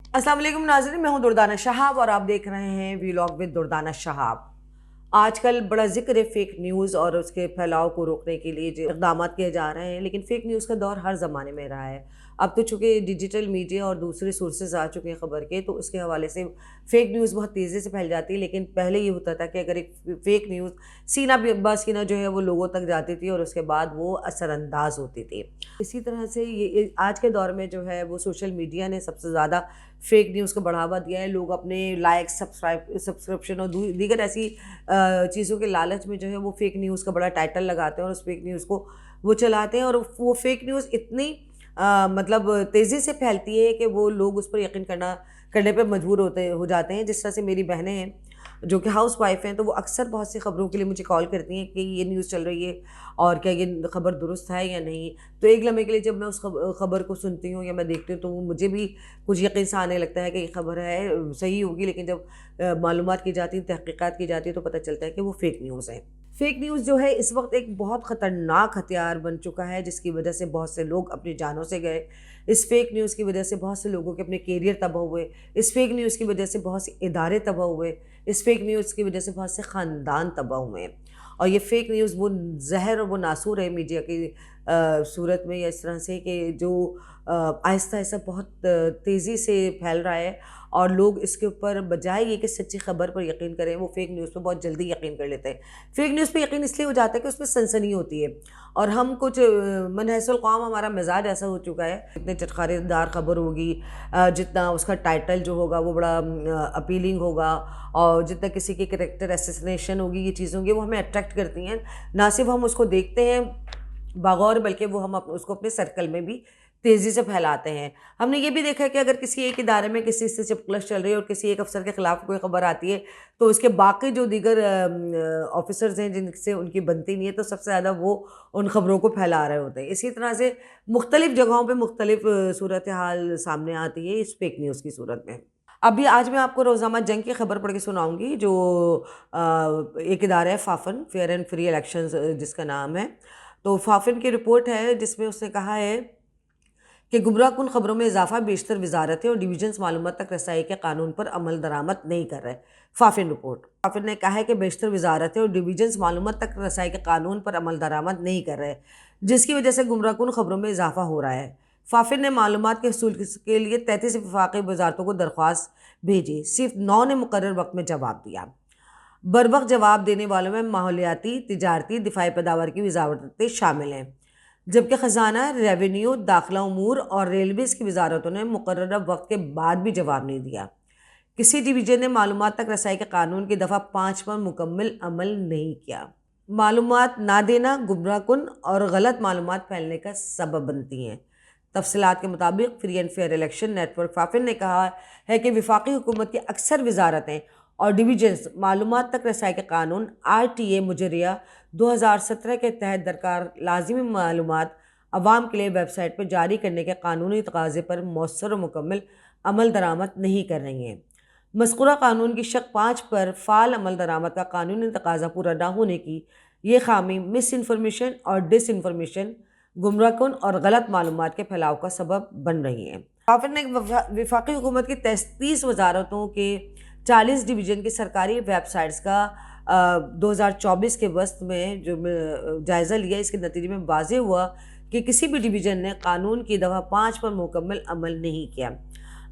अस्सलाम वालेकुम नाज़रीन, मैं हूं दुर्दाना शहाब और आप देख रहे हैं वीलॉग विद दुर्दाना शहाब। आजकल बड़ा जिक्र है फेक न्यूज़ और उसके फैलाव को रोकने के लिए जो इक़दाम किए जा रहे हैं, लेकिन फ़ेक न्यूज़ का दौर हर ज़माने में रहा है। अब तो चूँकि डिजिटल मीडिया और दूसरे सोर्सेज़ आ चुके हैं ख़बर के, तो उसके हवाले से फ़ेक न्यूज़ बहुत तेज़ी से फैल जाती है। लेकिन पहले ये होता था कि अगर एक फ़ेक न्यूज़ सीना बसीना जो है वो लोगों तक जाती थी और उसके बाद वो असरअंदाज होती थी। इसी तरह से ये आज के दौर में जो है वो सोशल मीडिया ने सबसे ज़्यादा फ़ेक न्यूज़ को बढ़ावा दिया है। लोग अपने लाइक सब्सक्रिप्शन और दीगर ऐसी चीज़ों के लालच में जो है वो फ़ेक न्यूज़ का बड़ा टाइटल लगाते हैं और उस फ़ेक न्यूज़ को वो चलाते हैं, और वो फ़ेक न्यूज़ इतनी मतलब तेज़ी से फैलती है कि वो लोग उस पर यकीन करने पे मजबूर हो जाते हैं। जिस तरह से मेरी बहनें हैं जो कि हाउस वाइफ हैं, तो वो अक्सर बहुत सी ख़बरों के लिए मुझे कॉल करती हैं कि ये न्यूज़ चल रही है और क्या ये ख़बर दुरुस्त है या नहीं। तो एक लम्हे के लिए जब मैं उस ख़बर को सुनती हूँ या मैं देखती हूँ, तो वो मुझे भी कुछ यकीन सा आने लगता है कि ये ख़बर है सही होगी, लेकिन जब मालूमात की जाती है, तहक़ीक़ात की जाती है, तो पता चलता है कि वो फ़ेक न्यूज़ है। फ़ेक न्यूज़ जो है इस वक्त एक बहुत ख़तरनाक हथियार बन चुका है, जिसकी वजह से बहुत से लोग अपनी जानों से गए। इस फ़ेक न्यूज़ की वजह से बहुत से लोगों के अपने कैरियर तबाह हुए। इस फ़ेक न्यूज़ की वजह से बहुत से इदारे तबाह हुए। इस फ़ेक न्यूज़ की वजह से बहुत से ख़ानदान तबाह हुए हैं। और ये फ़ेक न्यूज़ वो ज़हर और वो नासूर है मीडिया की सूरत में, या इस तरह से कि जो आहिस्ता आहिस्ता बहुत तेज़ी से फैल रहा है, और लोग इसके ऊपर बजाय ये कि सच्ची खबर पर यकीन करें, वो फ़ेक न्यूज़ पे बहुत जल्दी यकीन कर लेते हैं। फ़ेक न्यूज़ पे यकीन इसलिए हो जाता है कि उसमें सनसनी होती है, और हम कुछ मनहसल कौम, हमारा मिजाज ऐसा हो चुका है, जितने चटखारेदार खबर होगी, जितना उसका टाइटल जो होगा वो बड़ा अपीलिंग होगा, और जितना किसी की कैरेक्टर असैसिनेशन होगी, ये चीज़ें होंगी, वो हमें अट्रैक्ट करती हैं। ना सिर्फ हम उसको देखते हैं बगौर, बल्कि वो हम उसको अपने सर्कल में भी तेज़ी से फैलाते हैं। हमने ये भी देखा है कि अगर किसी एक इदारे में किसी से चपकलश चल रही है और किसी एक अफसर के ख़िलाफ़ कोई ख़बर आती है, तो उसके बाकी जो दीगर ऑफ़िसर्स हैं जिनसे उनकी बनती नहीं है, तो सबसे ज़्यादा वो उन ख़बरों को फैला रहे होते हैं। इसी तरह से मुख्तलिफ़ जगहों पे मुख्तलिफ़ सूरत हाल सामने आती है इस फ़ेक न्यूज़ की सूरत में। अभी आज मैं आपको रोज़ाना जंग की खबर पढ़ के सुनाऊँगी, जो एक इदारा है फाफन, फेयर एंड फ्री इलेक्शंस जिसका नाम है। तो फाफिन की रिपोर्ट है जिसमें उसने कहा है कि गुमराहकुन खबरों में इजाफा बेशतर वजारतें और डिवीजन्स मालूमात तक रसाई के कानून पर अमल दरामद नहीं कर रहे। फाफिन रिपोर्ट, फाफिन ने कहा है कि बेशतर वजारतें और डिवीजन्स मालूमात तक रसाई के कानून पर अमल दरामद नहीं कर रहे, जिसकी वजह से गुमराहकुन खबरों में इजाफा हो रहा है। फाफिन ने मालूमात के हसूल के लिए 33 वफाकी वजारतों को दरख्वास्त भेजी, सिर्फ 9 ने मुकर्रर वक्त में जवाब दिया। बरवक्त जवाब देने वालों में माहौलियाती, तिजारती, दिफाई पैदावार की वजारतें शामिल हैं, जबकि ख़जाना, रेवेन्यू, दाखिला उमूर और रेलवेज़ की वजारतों ने मुकर्रर वक्त के बाद भी जवाब नहीं दिया। किसी डिवीजन ने मालूमात तक रसाई के कानून की दफ़ा 5 पर मुकम्मल अमल नहीं किया। मालूमात ना देना गुमराहकुन और गलत मालूमात फैलने का सबब बनती हैं। तफसीलात के मुताबिक free and fair election network FAFEN ने कहा है कि वफाकी हुकूमत की अक्सर वजारतें और डिवीजन्स मालूमात तक रसाई के कानून RTA मुजरिया 2017 के तहत दरकार लाजिमी मालूमात अवाम के लिए वेबसाइट पर जारी करने के कानूनी तकाज़े पर मौसर और मुकम्मल अमल दरामद नहीं कर रही हैं। मज़कूरा कानून की शक 5 पर फ़ाल अमल दरामद का कानूनी तकाज़ा पूरा न होने की ये खामी मिस इन्फॉर्मेशन और डिस इन्फॉर्मेशन, गुमराहकुन और गलत मालूमात के फैलाव का सबब बन रही हैं। फाफिन ने वफाकी हुकूमत की 33 वजारतों के 40 डिवीज़न की सरकारी वेबसाइट्स का 2024 के वस्त में जो जायज़ा लिया, इसके नतीजे में वाज़ेह हुआ कि किसी भी डिवीज़न ने कानून की दफ़ा 5 पर मुकम्मल अमल नहीं किया।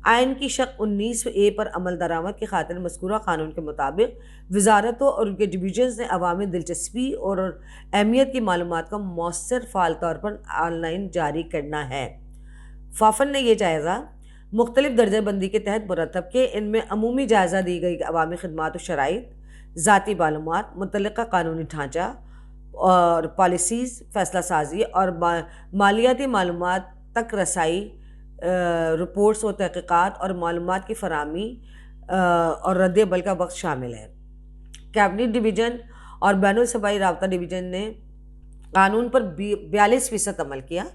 आइन की शक 19A पर अमल दरामद की खातिर मज़कूरा कानून के मुताबिक वजारतों और उनके डिवीजन्स ने अवामी दिलचस्पी और अहमियत की मालूमात का मौसर फ़ाल तौर पर ऑनलाइन जारी करना है। फाफन ने यह जायज़ा मुख्तलिफ दर्जाबंदी के तहत मुरतब के, इनमें अमूमी जायज़ा दी गई अवामी खदमात और शराइत, ज़ाती मालूमात, मुतल्लिक़ा कानूनी ढांचा और पॉलिसीज़, फ़ैसला साजी और मालियाती मालूमात तक रसाई, रिपोर्ट्स और तहक़ीक़ात और मालूमात की फ़राहमी और रद्द-ए-अमल का वक्त शामिल है। कैबिनेट डिवीज़न और बैनुल-सूबाई राब्ता डिवीज़न ने कानून पर 42% अमल किया।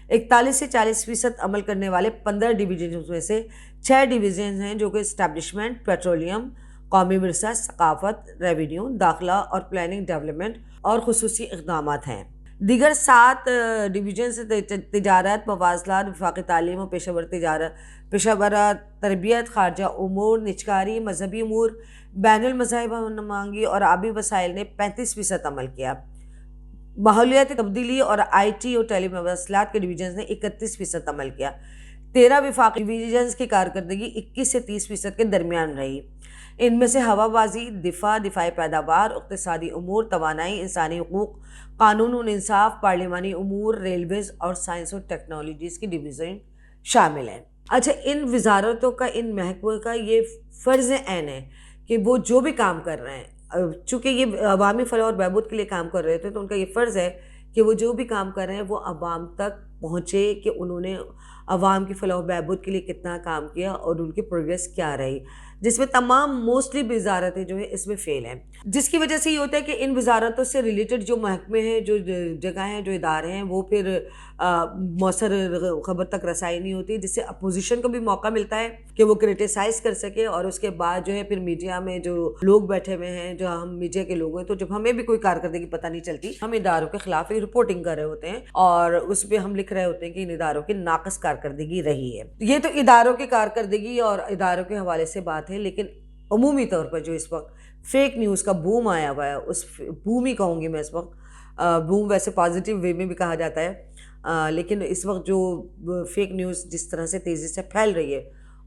41 से 40% अमल करने वाले 15 डिवीज़न में से 6 डिवीज़न हैं जो कि इस्टेब्लिशमेंट, पेट्रोलियम, कौमी विरसा, सकाफत, रेवेन्यू, दाखिला और प्लानिंग डेवलपमेंट और खुसूसी इक़दामात हैं। दीगर 7 डिवीज़न से तिजारत, मवासलात, वफाकी तालीम और पेशेवर پیشہ ورہ تربیت، خارجہ امور، نجکاری، مذہبی امور، بین المذاہب نمائندگی اور آبی وسائل نے 35% عمل کیا۔ ماحولیاتی تبدیلی اور آئی ٹی اور ٹیلی مواصلات کے ڈویژنز نے 31% عمل کیا۔ 13 وفاقی ڈویژنز کی کارکردگی 21 سے 30% کے درمیان رہی۔ ان میں سے ہوا بازی، دفاعی پیداوار، اقتصادی امور، توانائی، انسانی حقوق، قانون و انصاف، پارلیمانی امور، ریلویز اور سائنس اور ٹیکنالوجیز کی ڈویژن شامل ہیں۔ اچھا، ان وزارتوں کا، ان محکموں کا یہ فرض عین ہے کہ وہ جو بھی کام کر رہے ہیں، چونکہ یہ عوامی فلاح اور بہبود کے لیے کام کر رہے تھے، تو ان کا یہ فرض ہے کہ وہ جو بھی کام کر رہے ہیں وہ عوام تک پہنچے، کہ انہوں نے عوام کی فلاح و بہبود کے لیے کتنا کام کیا اور ان کی پروگریس کیا رہی، جس میں تمام موسٹلی وزارتیں جو ہیں اس میں فیل ہیں، جس کی وجہ سے یہ ہوتا ہے کہ ان وزارتوں سے ریلیٹڈ جو محکمے ہیں، جو جگہیں ہیں، جو ادارے ہیں، وہ پھر مؤثر خبر تک رسائی نہیں ہوتی، جس سے اپوزیشن کو بھی موقع ملتا ہے کہ وہ کرٹیسائز کر سکے، اور اس کے بعد جو ہے پھر میڈیا میں جو لوگ بیٹھے ہوئے ہیں، جو ہم میڈیا کے لوگ ہیں، تو جب ہمیں بھی کوئی کارکردگی پتہ نہیں چلتی، ہم اداروں کے خلاف ایک رپورٹنگ کر رہے ہوتے ہیں اور اس پہ ہم لکھ رہے ہوتے ہیں کہ ان اداروں کی ناقص کارکردگی رہی ہے۔ یہ تو اداروں کی کارکردگی اور اداروں کے حوالے سے بات ہے، لیکن عمومی طور پر جو اس وقت فیک نیوز کا بوم آیا ہوا ہے، اس بوم ہی کہوں گی میں اس وقت، بوم ویسے پازیٹیو وے میں بھی کہا جاتا ہے، لیکن اس وقت جو فیک نیوز جس طرح سے تیزی سے پھیل رہی ہے،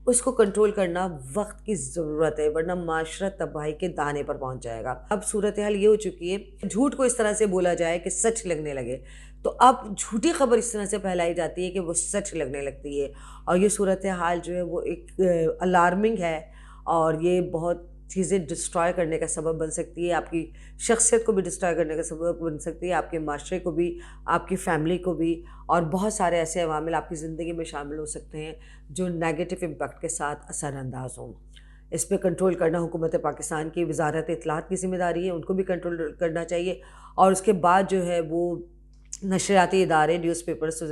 اس کو کنٹرول کرنا وقت کی ضرورت ہے، ورنہ معاشرت تباہی کے دانے پر پہنچ جائے گا۔ اب صورتحال یہ ہو چکی ہے، جھوٹ کو اس طرح سے بولا جائے کہ سچ لگنے لگے، تو اب جھوٹی خبر اس طرح سے پھیلائی جاتی ہے کہ وہ سچ لگنے لگتی ہے، اور یہ صورتحال جو ہے وہ ایک الارمنگ ہے، اور یہ بہت چیزیں ڈسٹرائے کرنے کا سبب بن سکتی ہے، آپ کی شخصیت کو بھی ڈسٹرائے کرنے کا سبب بن سکتی ہے، آپ کے معاشرے کو بھی، آپ کی فیملی کو بھی، اور بہت سارے ایسے عوامل آپ کی زندگی میں شامل ہو سکتے ہیں جو نیگیٹو امپیکٹ کے ساتھ اثر انداز ہوں۔ اس پہ کنٹرول کرنا حکومت پاکستان کی وزارت اطلاعات کی ذمہ داری ہے، ان کو بھی کنٹرول کرنا چاہیے، اور اس کے بعد جو ہے وہ نشریاتی ادارے، نیوز پیپرز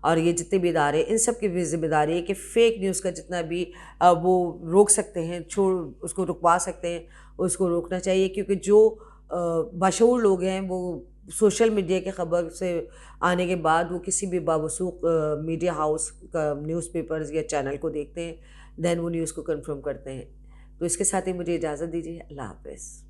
اور یہ جتنے بھی ادارے، ان سب کی بھی ذمہ داری ہے کہ فیک نیوز کا جتنا بھی وہ روک سکتے ہیں، اس کو رکوا سکتے ہیں، اس کو روکنا چاہیے، کیونکہ جو باشعور لوگ ہیں وہ سوشل میڈیا کی خبر سے آنے کے بعد وہ کسی بھی باوثوق میڈیا ہاؤس کا نیوز پیپرز یا چینل کو دیکھتے ہیں، دین وہ نیوز کو کنفرم کرتے ہیں۔ تو اس کے ساتھ ہی مجھے اجازت دیجیے، اللہ حافظ۔